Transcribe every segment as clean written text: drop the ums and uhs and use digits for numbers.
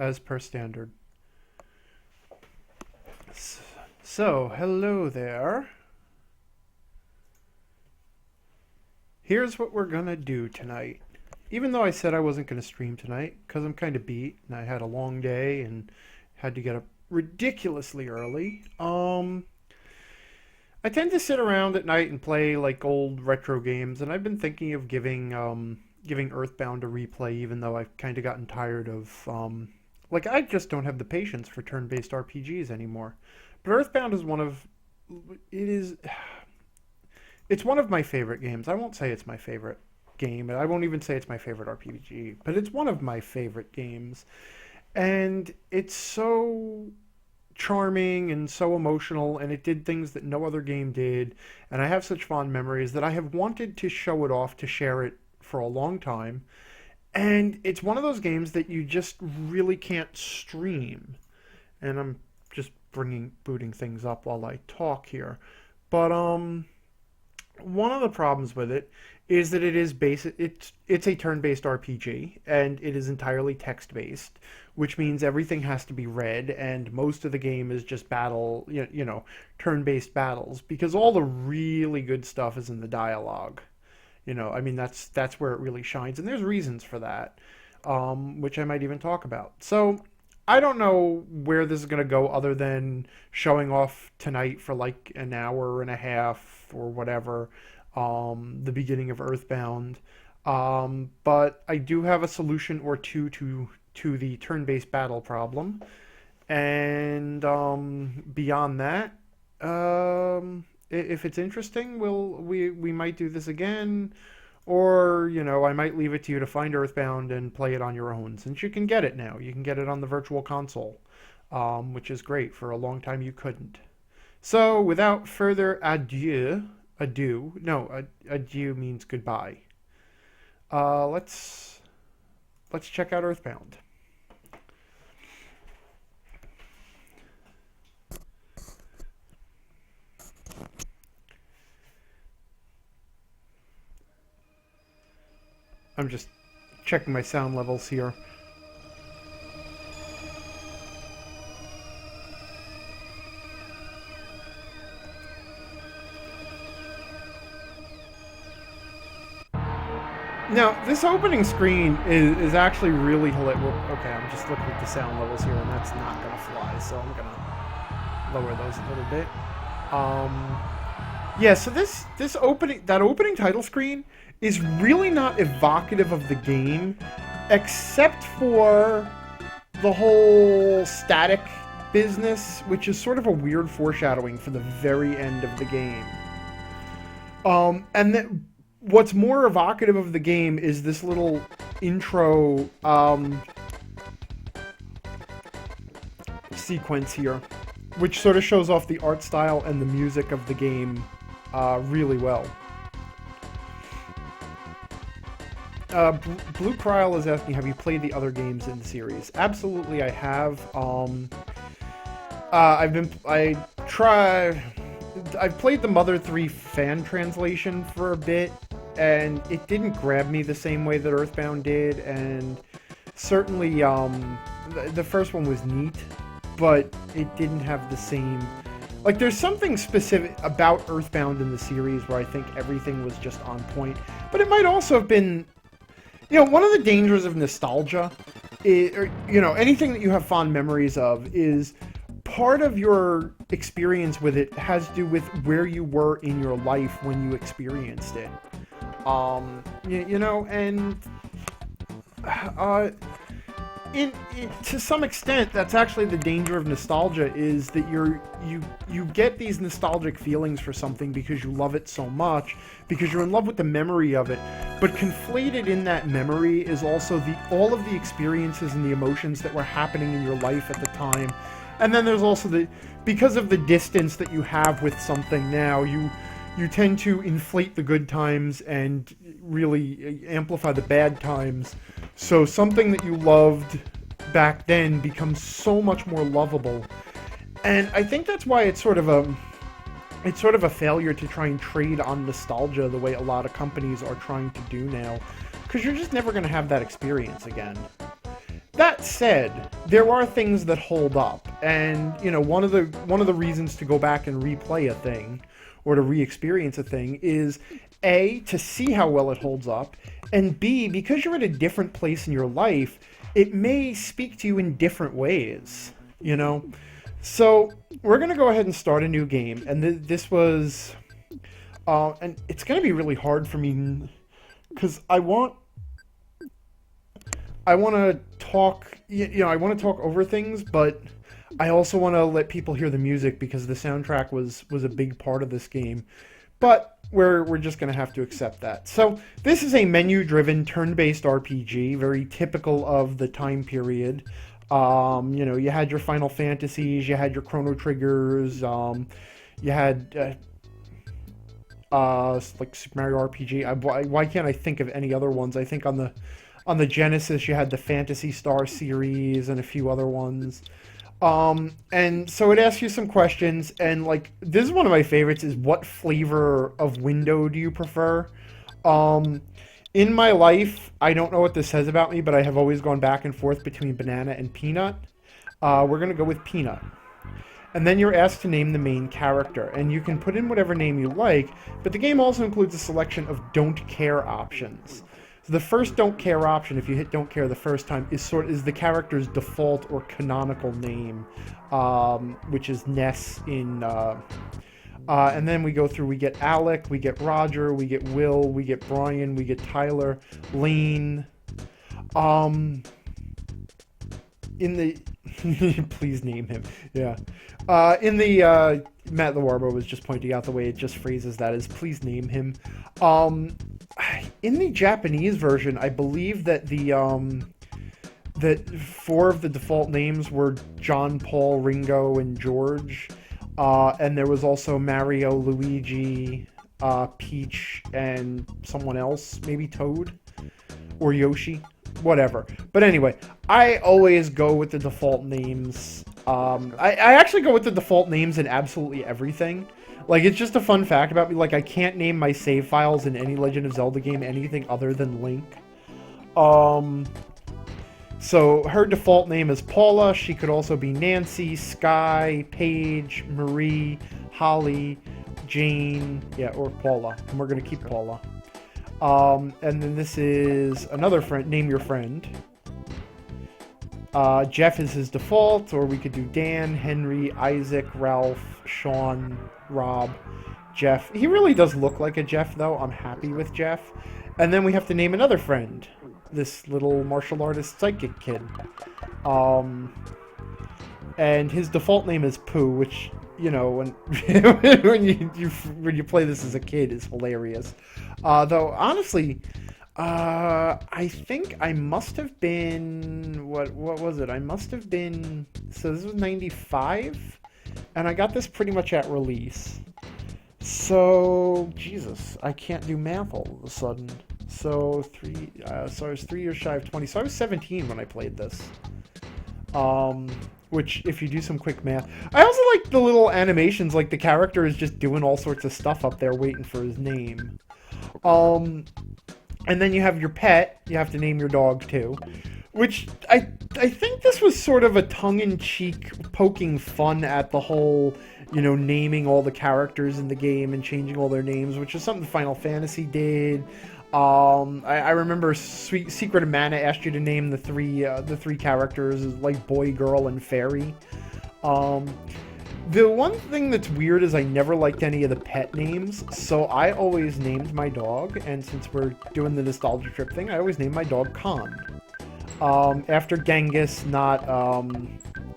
as per standard. So, hello there. Here's what we're gonna do tonight. Even though I said I wasn't gonna stream tonight, because I'm kind of beat, and I had a long day, and had to get up ridiculously early, I tend to sit around at night and play, like, old retro games, and I've been thinking of giving Earthbound a replay, even though I've kind of gotten tired of, like, I just don't have the patience for turn-based RPGs anymore. But Earthbound is it is, it's one of my favorite games. I won't say it's my favorite game, and I won't even say it's my favorite RPG, but it's one of my favorite games. And it's so charming and so emotional, and it did things that no other game did, and I have such fond memories that I have wanted to show it off, to share it for a long time. And it's one of those games that you just really can't stream. And I'm just booting things up while I talk here. But one of the problems with it is that it is it's a turn-based RPG, and it is entirely text-based, which means everything has to be read, and most of the game is just turn-based battles, because all the really good stuff is in the dialogue. I mean, that's where it really shines, and there's reasons for that, which I might even talk about. So I don't know where this is going to go other than showing off tonight for like an hour and a half or whatever, the beginning of Earthbound. But I do have a solution or two to the turn-based battle problem. And beyond that, if it's interesting, we might do this again, or I might leave it to you to find Earthbound and play it on your own, since you can get it now. You can get it on the Virtual Console, which is great. For a long time you couldn't. So without further adieu means goodbye. Let's check out Earthbound. I'm just checking my sound levels here. Now, this opening screen is actually really hilarious. Okay, I'm just looking at the sound levels here, and that's not going to fly, so I'm going to lower those a little bit. Yeah, so that opening title screen is really not evocative of the game, except for the whole static business, which is sort of a weird foreshadowing for the very end of the game. And then what's more evocative of the game is this little intro sequence here, which sort of shows off the art style and the music of the game really well. Blue Prial is asking, have you played the other games in the series? Absolutely, I have. I've played the Mother 3 fan translation for a bit, and it didn't grab me the same way that Earthbound did, and certainly the first one was neat, but it didn't have the same... Like, there's something specific about Earthbound in the series where I think everything was just on point, but it might also have been... one of the dangers of nostalgia, anything that you have fond memories of, is part of your experience with it has to do with where you were in your life when you experienced it. To some extent, that's actually the danger of nostalgia, is that you get these nostalgic feelings for something because you love it so much, because you're in love with the memory of it, but conflated in that memory is also all of the experiences and the emotions that were happening in your life at the time. And then there's also because of the distance that you have with something now, you tend to inflate the good times and really amplify the bad times. So something that you loved back then becomes so much more lovable. And I think that's why it's sort of a failure to try and trade on nostalgia the way a lot of companies are trying to do now, because you're just never going to have that experience again. That said, there are things that hold up, and you know, one of the reasons to go back and replay a thing, or to re-experience a thing, is A, to see how well it holds up, and B, because you're at a different place in your life, it may speak to you in different ways, you know? So, we're gonna go ahead and start a new game, and this was, and it's gonna be really hard for me, because I want to talk, I want to talk over things, but I also want to let people hear the music because the soundtrack was a big part of this game. But we're just going to have to accept that. So this is a menu-driven, turn-based RPG, very typical of the time period. You had your Final Fantasies, you had your Chrono Triggers, you had like Super Mario RPG. Why can't I think of any other ones? I think on the Genesis, you had the Phantasy Star series and a few other ones. And so it asks you some questions, and like this is one of my favorites: is what flavor of window do you prefer? In my life, I don't know what this says about me, but I have always gone back and forth between banana and peanut. We're gonna go with peanut. And then you're asked to name the main character, and you can put in whatever name you like, but the game also includes a selection of don't care options. So the first don't care option, if you hit don't care the first time, is the character's default or canonical name, which is Ness in, and then we go through, we get Alec, we get Roger, we get Will, we get Brian, we get Tyler, Lane, in the, please name him, yeah. In the, Matt Lawarbo was just pointing out the way it just phrases that as please name him. In the Japanese version, I believe that that 4 of the default names were John, Paul, Ringo, and George. And there was also Mario, Luigi, Peach, and someone else, maybe Toad or Yoshi, whatever. But anyway, I always go with the default names. I actually go with the default names in absolutely everything. Like, it's just a fun fact about me. Like, I can't name my save files in any Legend of Zelda game anything other than Link. So her default name is Paula. She could also be Nancy, Sky, Paige, Marie, Holly, Jane, yeah, or Paula. And we're going to keep Paula. And then this is another friend. Name your friend. Jeff is his default, or we could do Dan, Henry, Isaac, Ralph, Sean, Rob, Jeff. He really does look like a Jeff, though. I'm happy with Jeff. And then we have to name another friend. This little martial artist psychic kid. And his default name is Pooh, which, you know, when when you play this as a kid is hilarious. Though, honestly, I think I must have been, what was it? I must have been, so this was 95, and I got this pretty much at release. So, Jesus, I can't do math all of a sudden. So, so I was 3 years shy of 20, so I was 17 when I played this. Which, if you do some quick math, I also like the little animations, like the character is just doing all sorts of stuff up there waiting for his name. And then you have your pet. You have to name your dog, too. Which, I think this was sort of a tongue-in-cheek poking fun at the whole, you know, naming all the characters in the game and changing all their names, which is something Final Fantasy did. I remember Secret of Mana asked you to name the three characters, like Boy, Girl, and Fairy. The one thing that's weird is I never liked any of the pet names, so I always named my dog, and since we're doing the nostalgia trip thing, I always named my dog Khan. After Genghis, not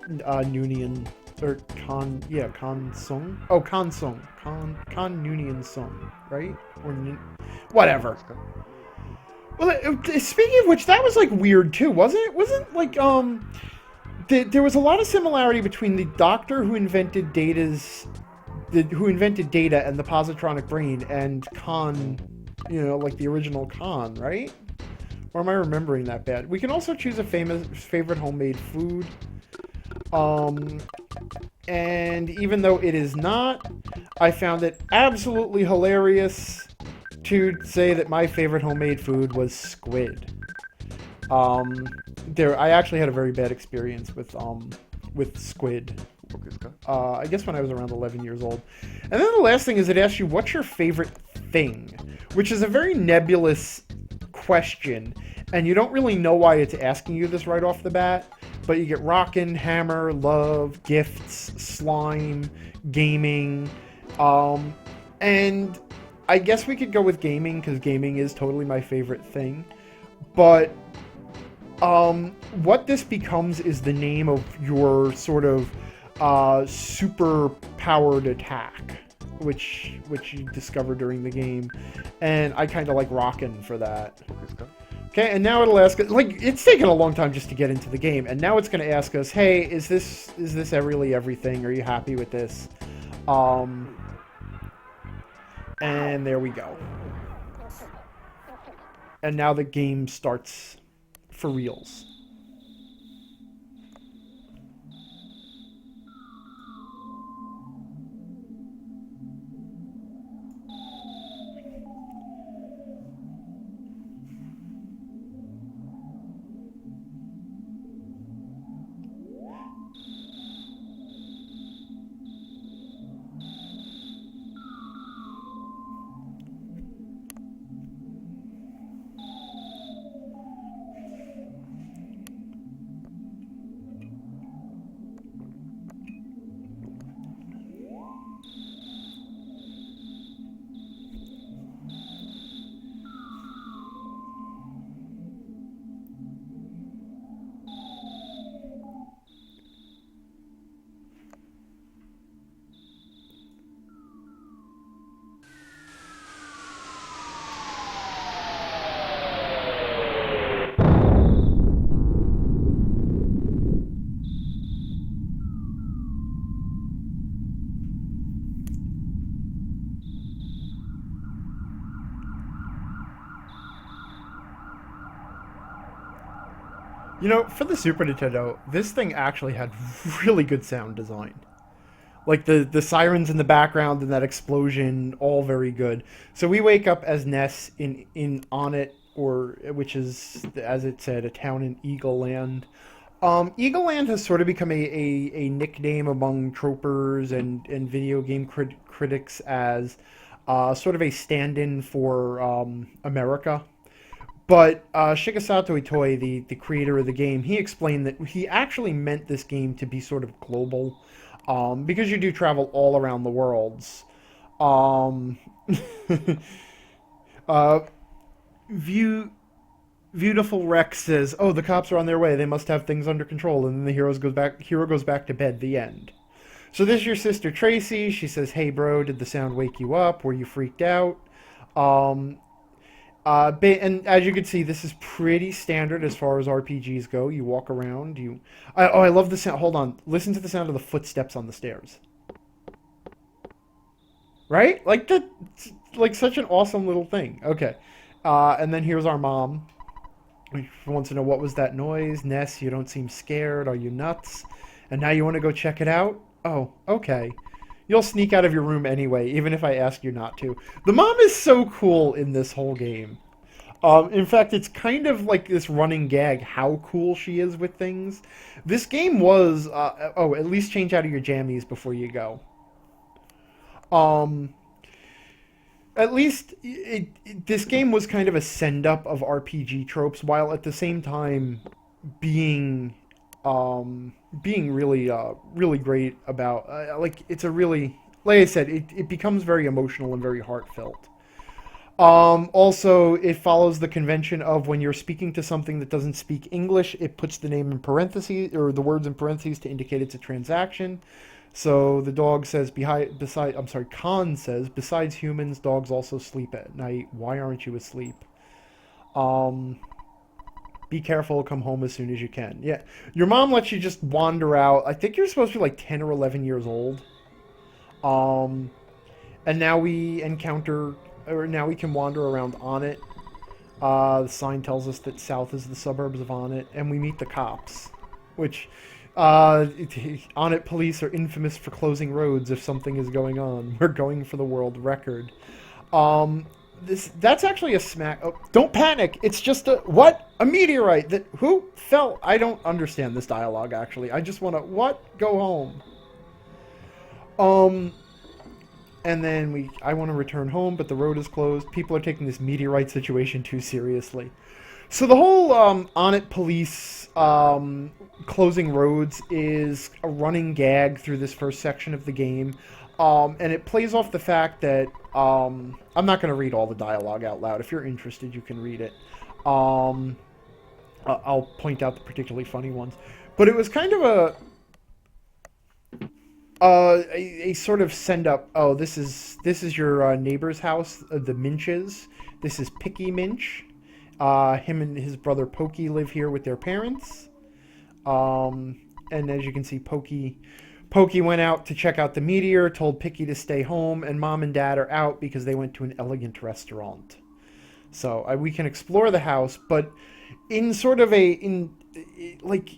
Noonien, or Khan, yeah, Khan Sung? Oh, Khan Sung. Khan Noonien Sung, right? Or whatever. Well, speaking of which, that was like weird too, wasn't it? Wasn't like, there was a lot of similarity between the doctor who invented Data and the positronic brain and Khan, you know, like the original Khan, right? Or am I remembering that bad? We can also choose a favorite homemade food. And even though it is not, I found it absolutely hilarious to say that my favorite homemade food was squid. Um, there, I actually had a very bad experience with squid. Bokuska. I guess when I was around 11 years old. And then the last thing is it asks you, what's your favorite thing? Which is a very nebulous question, and you don't really know why it's asking you this right off the bat. But you get rockin', hammer, love, gifts, slime, gaming, um, and I guess we could go with gaming because gaming is totally my favorite thing. But what this becomes is the name of your sort of super powered attack, which you discover during the game, and I kind of like rockin' for that. Bokuska. Okay, and now it'll ask us, like, it's taken a long time just to get into the game, and now it's going to ask us, hey, is this really everything? Are you happy with this? Um, and there we go. And now the game starts for reals. You know, for the Super Nintendo, this thing actually had really good sound design. Like the sirens in the background and that explosion, all very good. So we wake up as Ness in Onit, or which is, as it said, a town in Eagle Land. Eagle Land has sort of become a nickname among tropers and video game critics as sort of a stand-in for America. But Shigesato Itoi, the creator of the game, he explained that he actually meant this game to be sort of global, because you do travel all around the worlds. Um, uh, View Beautiful Rex says, "Oh, the cops are on their way. They must have things under control." And then the hero goes back to bed. The end. So this is your sister Tracy. She says, "Hey, bro, did the sound wake you up? Were you freaked out?" Um, and as you can see, this is pretty standard as far as RPGs go. You walk around. I love the sound. Hold on. Listen to the sound of the footsteps on the stairs. Right? Like that. Like such an awesome little thing. Okay. And then here's our mom. She wants to know, what was that noise? Ness, you don't seem scared. Are you nuts? And now you want to go check it out? Oh, okay. You'll sneak out of your room anyway, even if I ask you not to. The mom is so cool in this whole game. In fact, it's kind of like this running gag how cool she is with things. This game was, at least change out of your jammies before you go. Um, at least this game was kind of a send up of RPG tropes, while at the same time being being really really great about like it's a really, like I said, it becomes very emotional and very heartfelt. Also, it follows the convention of when you're speaking to something that doesn't speak English, it puts the name in parentheses, or the words in parentheses, to indicate it's a transaction. So the dog says, Khan says, besides humans, dogs also sleep at night. Why aren't you asleep? Um, be careful, come home as soon as you can. Yeah, your mom lets you just wander out. I think you're supposed to be like 10 or 11 years old. Um, and now we encounter, or now we can wander around on it. The sign tells us that south is the suburbs of Onit, and we meet the cops, which Onit police are infamous for closing roads if something is going on. We're going for the world record. Um, That's actually a smack. Oh, don't panic. It's just a what? A meteorite that who fell? I don't understand this dialogue actually. I just want to what? Go home. Um and then I want to return home, but the road is closed. People are taking this meteorite situation too seriously. So the whole On-It police closing roads is a running gag through this first section of the game. And it plays off the fact that I'm not going to read all the dialogue out loud. If you're interested, you can read it. I'll point out the particularly funny ones. But it was kind of a sort of send up. Oh, this is your neighbor's house, the Minches. This is Picky Minch. Him and his brother Pokey live here with their parents. And as you can see, Pokey went out to check out the meteor, told Picky to stay home, and Mom and Dad are out because they went to an elegant restaurant. So we can explore the house, but in sort of like,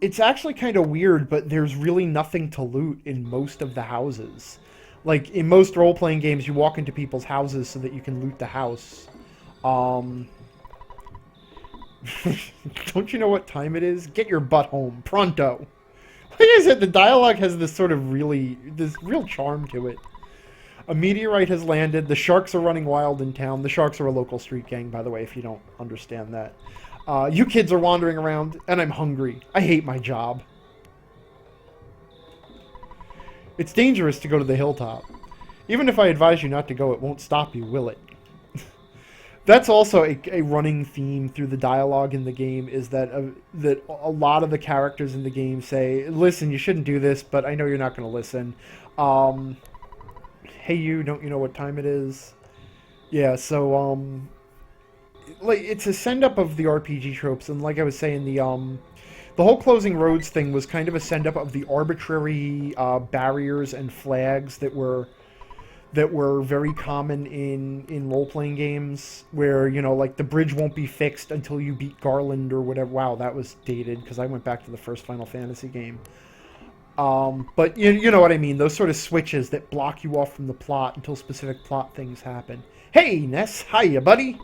it's actually kind of weird, but there's really nothing to loot in most of the houses. Like, in most role-playing games, you walk into people's houses so that you can loot the house. Don't you know what time it is? Get your butt home. Pronto. Like I said, the dialogue has this real charm to it. A meteorite has landed. The sharks are running wild in town. The sharks are a local street gang, by the way, if you don't understand that. You kids are wandering around, and I'm hungry. I hate my job. It's dangerous to go to the hilltop. Even if I advise you not to go, it won't stop you, will it? That's also a running theme through the dialogue in the game, is that a lot of the characters in the game say, listen, you shouldn't do this, but I know you're not going to listen. Hey you, don't you know what time it is? Yeah, so, like, it's a send-up of the RPG tropes, and like I was saying, the whole closing roads thing was kind of a send-up of the arbitrary barriers and flags that were very common in role-playing games, where, you know, like, the bridge won't be fixed until you beat Garland or whatever. Wow, that was dated, because I went back to the first Final Fantasy game. But you know what I mean, those sort of switches that block you off from the plot until specific plot things happen. Hey, Ness, hiya, buddy!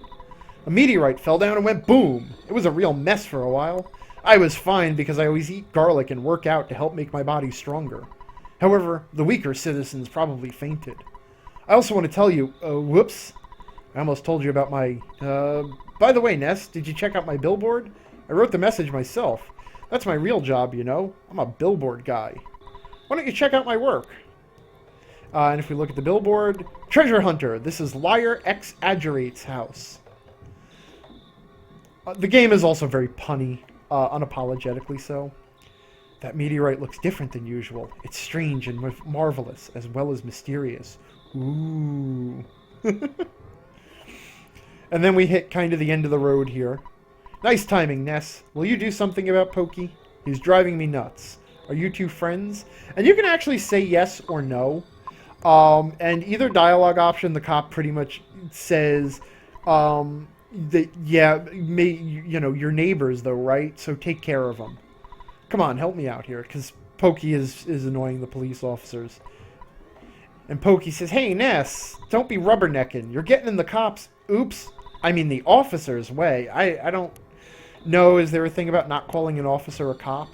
A meteorite fell down and went boom! It was a real mess for a while. I was fine because I always eat garlic and work out to help make my body stronger. However, the weaker citizens probably fainted. I also want to tell you, whoops, I almost told you about my, by the way, Ness, did you check out my billboard? I wrote the message myself. That's my real job, you know. I'm a billboard guy. Why don't you check out my work? And if we look at the billboard, Treasure Hunter, this is Liar X Agerate's house. The game is also very punny, unapologetically so. That meteorite looks different than usual. It's strange and marvelous, as well as mysterious. Ooh. And then we hit kind of the end of the road here. Nice timing, Ness. Will you do something about Pokey? He's driving me nuts. Are you two friends? And you can actually say yes or no. And either dialogue option, the cop pretty much says, that, yeah, you know, your neighbors though, right? So take care of them. Come on, help me out here, because Pokey is annoying the police officers. And Pokey says, hey, Ness, don't be rubbernecking. You're getting in the cops' oops. I mean, the officer's way. I don't know, is there a thing about not calling an officer a cop?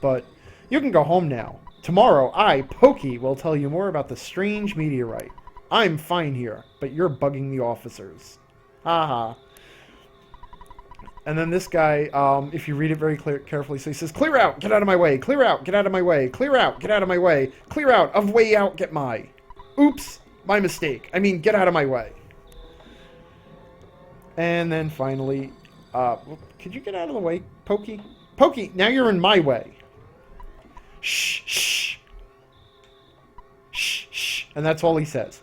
But you can go home now. Tomorrow, I, Pokey, will tell you more about the strange meteorite. I'm fine here, but you're bugging the officers. Haha. And then this guy, if you read it very carefully, so he says, clear out, get out of my way, clear out, get out of my way, clear out, get out of my way, clear out, of way out, get my. Oops, my mistake. I mean, get out of my way. And then finally, could you get out of the way, Pokey? Pokey, now you're in my way. Shh, shh. Shh, shh. And that's all he says.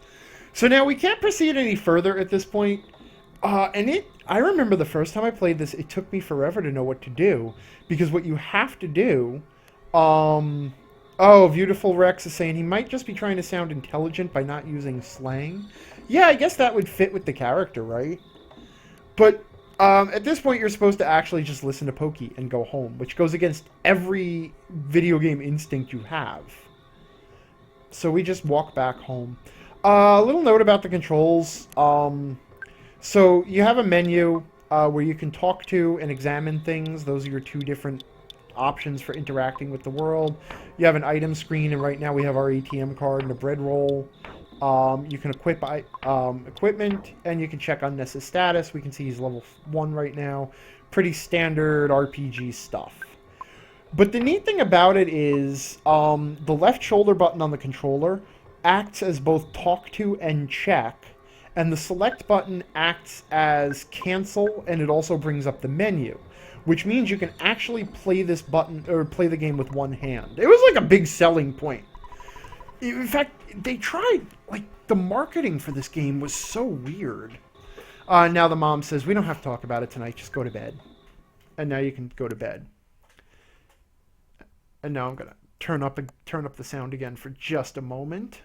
So now we can't proceed any further at this point. I remember the first time I played this, it took me forever to know what to do. Because what you have to do, oh, Beautiful Rex is saying he might just be trying to sound intelligent by not using slang. Yeah, I guess that would fit with the character, right? But at this point, you're supposed to actually just listen to Pokey and go home, which goes against every video game instinct you have. So we just walk back home. A little note about the controls. So you have a menu where you can talk to and examine things. Those are your two different options for interacting with the world. You have an item screen, and right now we have our ATM card and a bread roll. You can equip equipment, and you can check on Ness's status. We can see he's level 1 right now. Pretty standard RPG stuff. But the neat thing about it is the left shoulder button on the controller acts as both talk to and check, and the select button acts as cancel, and it also brings up the menu, which means you can actually play this button or play the game with one hand. It was like a big selling point. In fact, they tried, like, the marketing for this game was so weird. Now the mom says, we don't have to talk about it tonight, just go to bed. And now you can go to bed. And now I'm going to turn up the sound again for just a moment,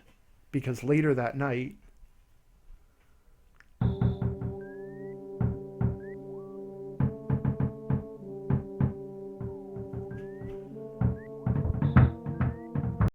because later that night,